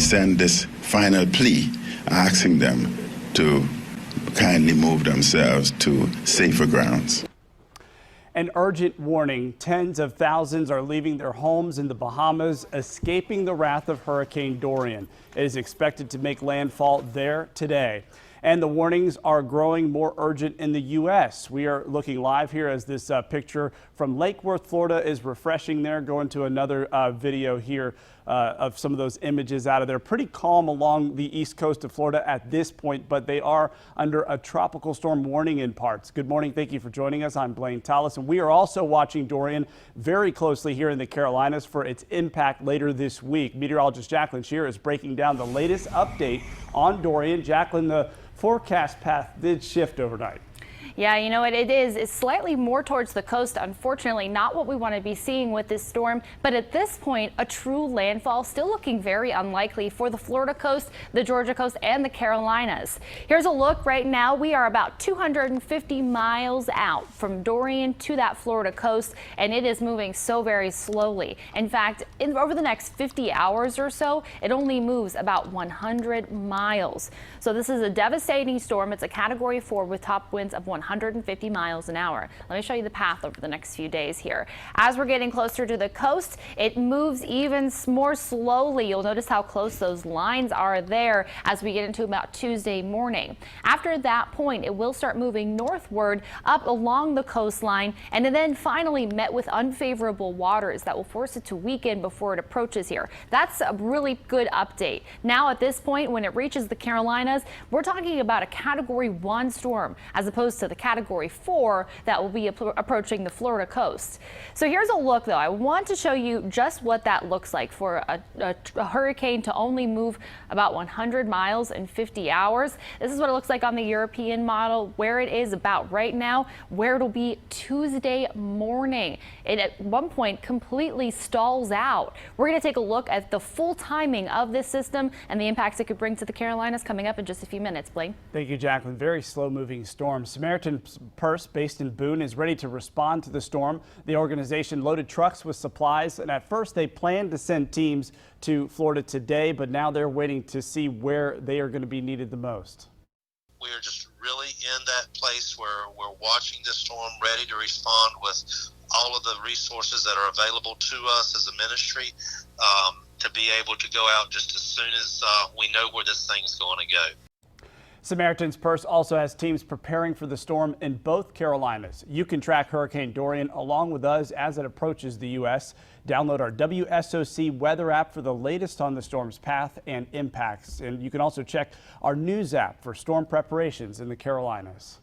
send this final plea asking them to kindly move themselves to safer grounds. An urgent warning. Tens of thousands are leaving their homes in the Bahamas, escaping the wrath of Hurricane Dorian. It is expected to make landfall there today. And the warnings are growing more urgent in the U.S. We are looking live here as this picture from Lake Worth, Florida is refreshing there. Going to another video here of some of those images out of there. Pretty calm along the east coast of Florida at this point, but they are under a tropical storm warning in parts. Good morning. Thank you for joining us. I'm Blaine Tallis, and we are also watching Dorian very closely here in the Carolinas for its impact later this week. Meteorologist Jacqueline Shear is breaking down the latest update on Dorian. Jacqueline, the forecast path did shift overnight. Yeah, you know what it is. It's slightly more towards the coast. Unfortunately, not what we want to be seeing with this storm. But at this point, a true landfall still looking very unlikely for the Florida coast, the Georgia coast, and the Carolinas. Here's a look right now. We are about 250 miles out from Dorian to that Florida coast, and it is moving so very slowly. In fact, over the next 50 hours or so, it only moves about 100 miles. So this is a devastating storm. It's a Category 4 with top winds of 150 miles an hour. Let me show you the path over the next few days here. As we're getting closer to the coast, it moves even more slowly. You'll notice how close those lines are there as we get into about Tuesday morning. After that point, it will start moving northward up along the coastline and then finally met with unfavorable waters that will force it to weaken before it approaches here. That's a really good update. Now at this point, when it reaches the Carolinas, we're talking about a Category 1 storm as opposed to the Category 4 that will be approaching the Florida coast. So here's a look, though. I want to show you just what that looks like for a hurricane to only move about 100 miles in 50 hours. This is what it looks like on the European model, where it is about right now, where it'll be Tuesday morning. It at one point completely stalls out. We're going to take a look at the full timing of this system and the impacts it could bring to the Carolinas coming up in just a few minutes. Blaine. Thank you, Jacqueline. Very slow moving storm. Samaritan's Purse, based in Boone, is ready to respond to the storm. The organization loaded trucks with supplies, and at first they planned to send teams to Florida today, but now they're waiting to see where they are going to be needed the most. We are just really in that place where we're watching the storm, ready to respond with all of the resources that are available to us as a ministry to be able to go out just as soon as we know where this thing's going to go. Samaritan's Purse also has teams preparing for the storm in both Carolinas. You can track Hurricane Dorian along with us as it approaches the U.S. Download our WSOC weather app for the latest on the storm's path and impacts. And you can also check our news app for storm preparations in the Carolinas.